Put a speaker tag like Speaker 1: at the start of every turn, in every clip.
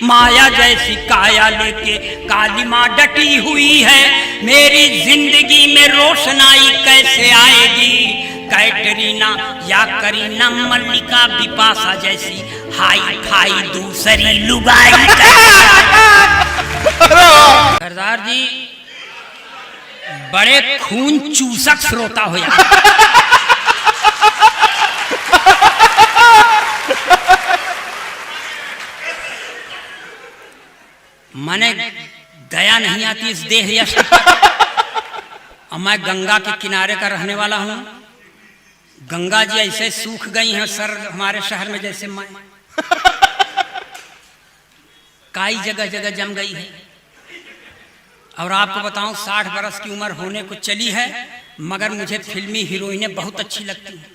Speaker 1: माया जैसी काया लेके काली माँ डटी हुई है, मेरी जिंदगी में रोशनाई कैसे आएगी। कैटरीना या करीना मल्लिका बिपाशा जैसी हाई फाई दूसरी लुगाई। सरदार जी बड़े खून चूसक श्रोता हो जाते। मने दया नहीं आती इस देह यश। और मैं गंगा के किनारे का रहने वाला हूं। गंगा जी ऐसे सूख गई हैं सर हमारे शहर में जैसे मैं काई जगह जगह जम गई है। और आपको बताऊं 60 बरस की उम्र होने को चली है, मगर मुझे फिल्मी हीरोइनें बहुत अच्छी लगती हैं,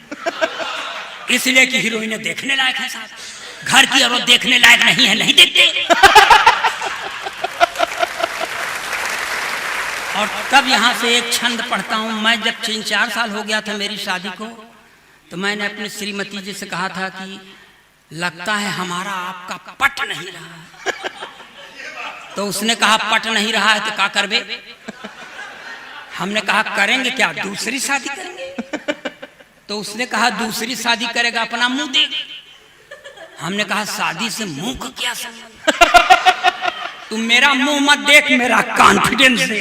Speaker 1: इसलिए कि हीरोइनें देखने लायक है साहब। घर की औरत देखने लायक नहीं है, नहीं देखते। और तब यहाँ से एक छंद पढ़ता हूँ। मैं जब 3-4 साल हो गया था मेरी शादी को, तो मैंने अपनी श्रीमती जी से कहा था कि लगता है हमारा आपका पट नहीं रहा। तो उसने कहा पट नहीं रहा है तो क्या करबे। हमने कहा करेंगे क्या, दूसरी शादी करेंगे। तो उसने कहा दूसरी शादी करेगा अपना मुंह देख। हमने कहा शादी से मुंह का क्या संबंध, तुम मेरा मुंह मत देख, मेरा कॉन्फिडेंस दे।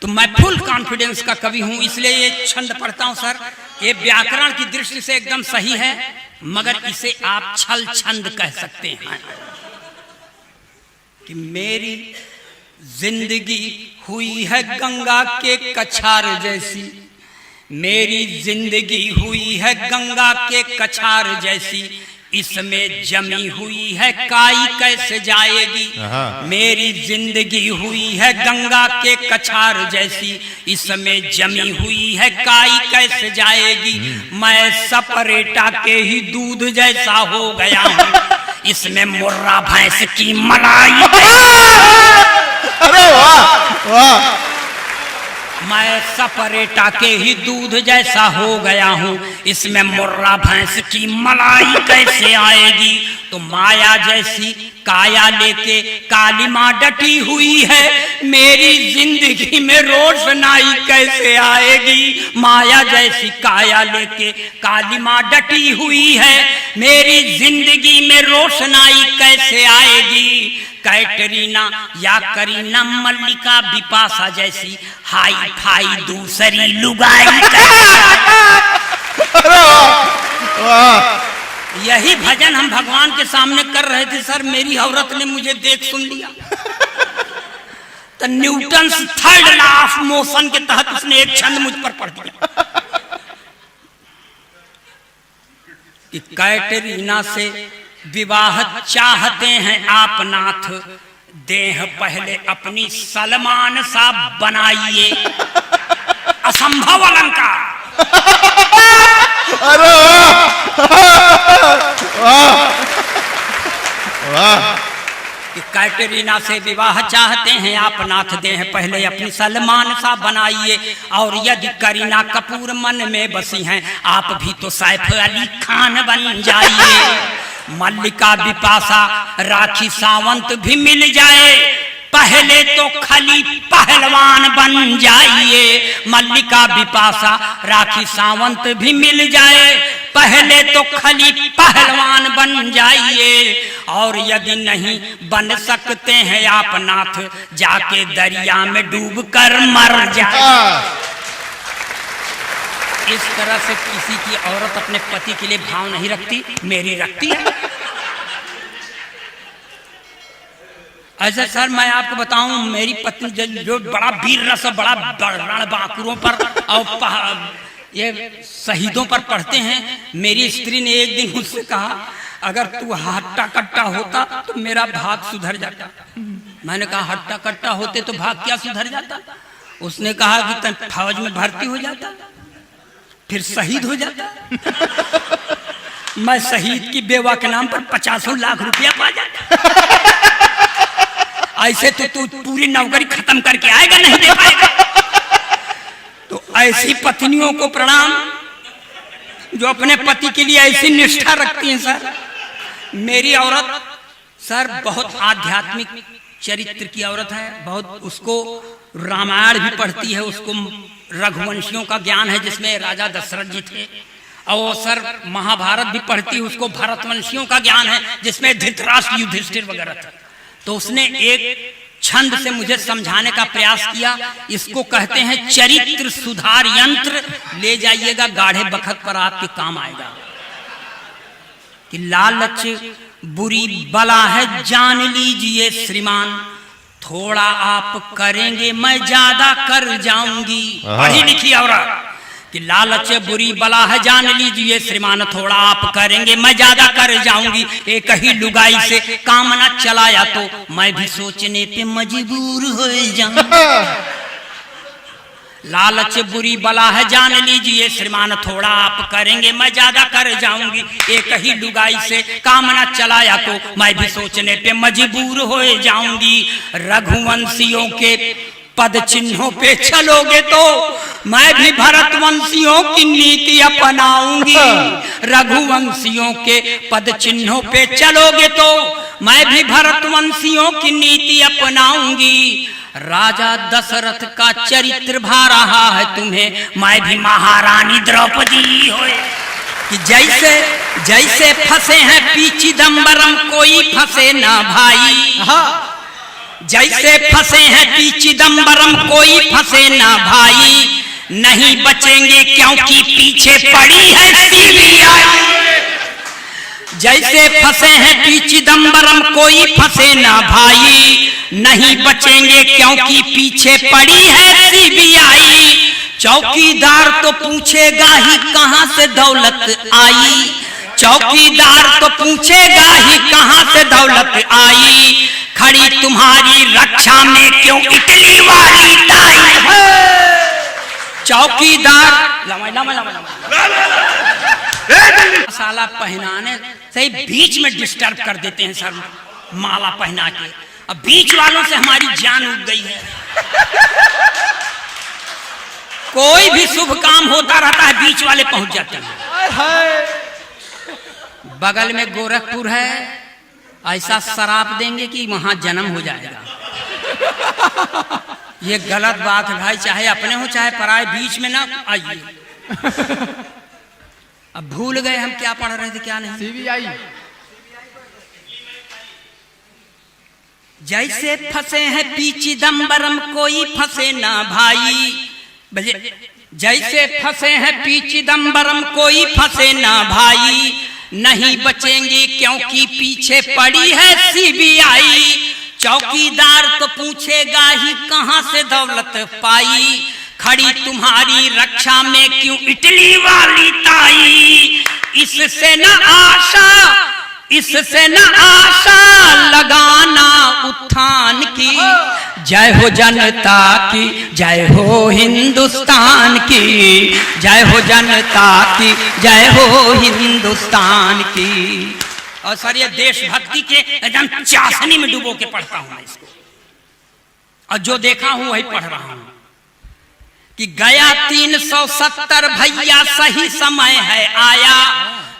Speaker 1: तो मैं फुल कॉन्फिडेंस का कवि हूं, इसलिए ये छंद पढ़ता हूं सर। ये व्याकरण की दृष्टि से एकदम सही है, मगर इसे आप छल छंद कह सकते हैं। कि मेरी जिंदगी हुई है गंगा के कछार जैसी, मेरी जिंदगी हुई है गंगा के कछार जैसी, इसमें जमी हुई है काई कैसे जाएगी। मेरी जिंदगी हुई है गंगा के कछार जैसी, इसमें जमी हुई है काई कैसे जाएगी। मैं सपरेटा के ही दूध जैसा हो गया हूँ, इसमें मुर्रा भैंस की मलाई।
Speaker 2: अरे वाह वाह।
Speaker 1: मैं सपरेटा के ही दूध जैसा हो गया हूँ, इसमें मुर्रा भैंस की मलाई कैसे आएगी। तो माया जैसी काया लेके काली माँ डटी हुई है, मेरी जिंदगी में रोशनाई कैसे आएगी। माया जैसी काया लेके काली माँ डटी हुई है, मेरी जिंदगी में रोशनाई कैसे आएगी। कैटरीना या करीना मल्लिका बिपाशा जैसी हाई फाई दूसरी लुगाई। यही भजन हम भगवान के सामने कर रहे थे सर, मेरी औरत ने मुझे देख सुन लिया। तो Newton third law of motion के तहत उसने एक छंद मुझ पर पढ़ दिया कि कैटरीना से विवाह चाहते हैं आप नाथ, देह पहले अपनी सलमान सा बनाइए। असंभव अलंकार।
Speaker 2: अरे वाह।
Speaker 1: कि कैटरीना से विवाह चाहते हैं आप नाथ, देह पहले अपनी सलमान सा बनाइए। और यदि करीना कपूर मन में बसी हैं, आप भी तो सैफ अली खान बन जाइए। मल्लिका बिपाशा राखी सावंत भी मिल जाए, पहले तो खली पहलवान बन जाइए। मल्लिका बिपाशा राखी सावंत भी मिल जाए, पहले तो खली पहलवान बन जाइए। और यदि नहीं बन सकते हैं आप नाथ, जाके दरिया में डूब कर मर जाए। इस तरह से किसी की औरत अपने पति के लिए भाव नहीं रखती, मेरी रखती है। ऐसा सर मैं आपको बताऊं, मेरी पत्नी जो बड़ा वीर रस, बड़ा रणबांकुरों पर और ये शहीदों पर पढ़ते हैं। मेरी स्त्री ने एक दिन मुझसे कहा, अगर तू हट्टा कट्टा होता तो मेरा भाग सुधर जाता। मैंने कहा हट्टा कट्टा होते तो भाग क्या सुधर जाता। उसने कहा कि तुम फौज में भर्ती हो जाता, फिर शहीद हो जाता। मैं शहीद की बेवा के नाम पर 50 लाख रुपया पा जाता। ऐसे तो तू पूरी नौकरी खत्म करके आएगा, नहीं दे पाएगा। तो ऐसी पत्नियों को प्रणाम जो अपने पति के लिए ऐसी निष्ठा रखती हैं सर। मेरी औरत सर बहुत आध्यात्मिक चरित्र की औरत है, बहुत उसको रामायण भी पढ़ती है, उसको रघुवंशियों का ज्ञान है जिसमें राजा दशरथ जी थे, और सर महाभारत भी पढ़ती है, उसको भरतवंशियों का ज्ञान है जिसमें धृतराष्ट्र युधिष्ठिर वगैरह थे। तो उसने एक छंद से मुझे समझाने का प्रयास किया, इसको कहते हैं चरित्र सुधार यंत्र, ले जाइएगा गाढ़े बखत पर आपके काम आएगा। कि लालच बुरी बला है जान लीजिए श्रीमान, थोड़ा आप करेंगे मैं ज्यादा कर जाऊंगी। पढ़ी लिखी औरत कि लालच बुरी बला है जान लीजिए श्रीमान, थोड़ा आप करेंगे मैं ज्यादा कर जाऊंगी। एक ही लुगाई से काम न चलाया तो मैं भी सोचने पे मजबूर हो जाऊंगी। लालच बुरी बला है जान लीजिए श्रीमान, थोड़ा आप करेंगे मैं ज्यादा कर जाऊंगी। एक ही लुगाई से काम न चलाया तो मैं भी सोचने पे मजबूर हो जाऊंगी। रघुवंशियों के पद चिन्हों पे चलोगे तो मैं भी भरतवंशियों की नीति अपनाऊंगी। रघुवंशियों के पद चिन्हों पे चलोगे तो मैं भी भरतवंशियों की नीति अपनाऊंगी। राजा दशरथ का चरित्र भा रहा है तुम्हें, मैं भी महारानी द्रौपदी हो। कि जैसे जैसे फंसे हैं पी चिदम्बरम कोई फंसे ना भाई, जैसे फंसे हैं पी चिदम्बरम कोई फंसे ना भाई। नहीं बचेंगे क्योंकि पीछे पड़ी है सीबीआई। जैसे फंसे हैं पी चिदम्बरम कोई फंसे ना भाई। नहीं बचेंगे क्योंकि पीछे पड़ी है सीबीआई। चौकीदार तो पूछेगा ही कहां से दौलत आई। चौकीदार तो पूछेगा ही कहां से दौलत आई। खड़ी तुम्हारी रक्षा में क्यों इटली वाली ताई। चौकीदार साला पहनाने से बीच में डिस्टर्ब कर देते हैं सर, माला पहना के। अब बीच वालों से हमारी जान उग गई है। कोई भी शुभ काम होता रहता है बीच वाले पहुंच जाते हैं। बगल में गोरखपुर है, ऐसा शराब देंगे कि वहां जन्म हो जाएगा। ये गलत बात है भाई, चाहे अपने हो चाहे पराए, बीच में ना आइए। अब भूल गए हम क्या पढ़ रहे थे क्या नहीं।
Speaker 2: सीबीआई।
Speaker 1: जैसे फंसे हैं पी चिदम्बरम कोई फंसे ना भाई। जैसे फंसे हैं पी चिदम्बरम कोई फंसे ना भाई। नहीं बचेंगे क्योंकि पीछे पड़ी है सीबीआई। चौकीदार तो पूछेगा ही कहां से दौलत पाई। खड़ी तुम्हारी रक्षा में क्यों इटली वाली ताई। इससे न आशा, इससे न आशा लगाना उत्थान की। जय हो जनता की, जय हो हिंदुस्तान की। जय हो जनता की, जय हो हिंदुस्तान की। और सर ये देशभक्ति के एकदम चाशनी में डूबो के पढ़ता हूं मैं इसको, और जो देखा हूं वही पढ़ रहा हूं। कि गया 370 भैया सही समय है आया।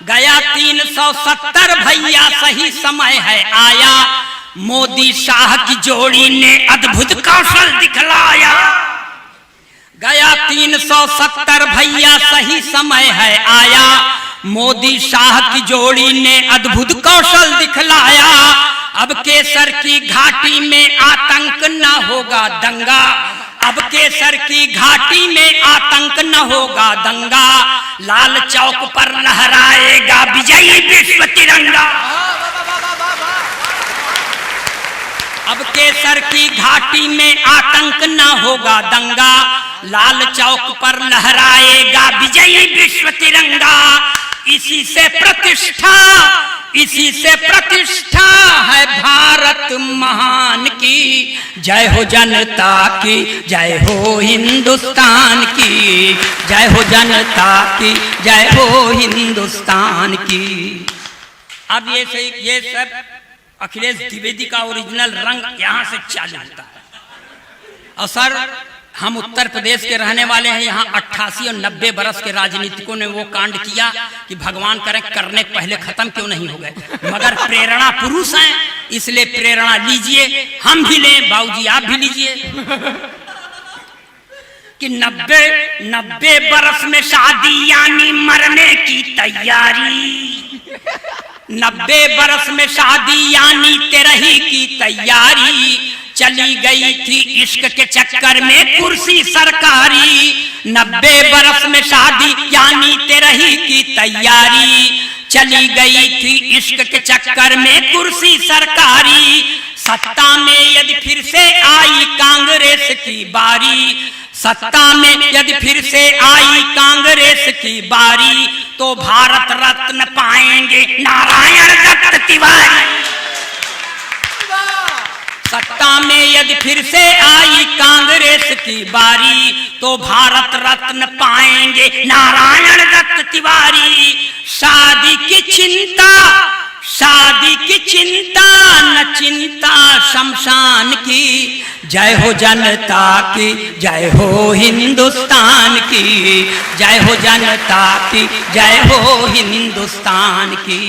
Speaker 1: गया 370 भैया सही समय है आया। मोदी शाह की जोड़ी ने अद्भुत कौशल दिखलाया। गया 370 भैया सही समय है आया। मोदी शाह की जोड़ी ने अद्भुत कौशल दिखलाया। अब केसर की घाटी में आतंक न होगा दंगा। अब केसर की घाटी में आतंक न होगा दंगा। लाल चौक पर लहराएगा विजयी विश्व तिरंगा। अब केसर की घाटी में आतंक न होगा दंगा। लाल चौक पर लहराएगा विजयी विश्व तिरंगा। इसी से प्रतिष्ठा, इसी से प्रतिष्ठा है भारत महान की। जय हो जनता की, जय हो हिंदुस्तान की। जय हो जनता की, जय हो हिंदुस्तान की। अब ये सब अखिलेश द्विवेदी का ओरिजिनल रंग यहां से चालू होता है। और सर हम उत्तर प्रदेश के रहने वाले हैं। यहाँ 88 और 90 बरस के राजनीतिकों ने वो कांड किया कि भगवान करें करने पहले खत्म क्यों नहीं हो गए, मगर प्रेरणा पुरुष हैं, इसलिए प्रेरणा लीजिए, हम भी लें, बाबूजी आप भी लीजिए कि 90 बरस में शादी यानी मरने की तैयारी, 90 बरस में शादी यानी तेरही की तैयारी, चली गई थी इश्क के चक्कर में कुर्सी सरकारी, 90 बरस में शादी यानी तेरही की तैयारी, चली गई थी इश्क के चक्कर में कुर्सी सरकारी, सत्ता में यदि फिर से आई कांग्रेस की बारी, सत्ता में यदि फिर से आई कांग्रेस की बारी, तो भारत रत्न पाएंगे नारायण दत्त तिवारी, सत्ता में यदि फिर से आई कांग्रेस की बारी, तो भारत रत्न पाएंगे नारायण दत्त तिवारी, शादी की चिंता न चिंता शमशान की, जय हो जनता की, जय हो हिंदुस्तान की, जय हो जनता की, जय हो हिंदुस्तान की।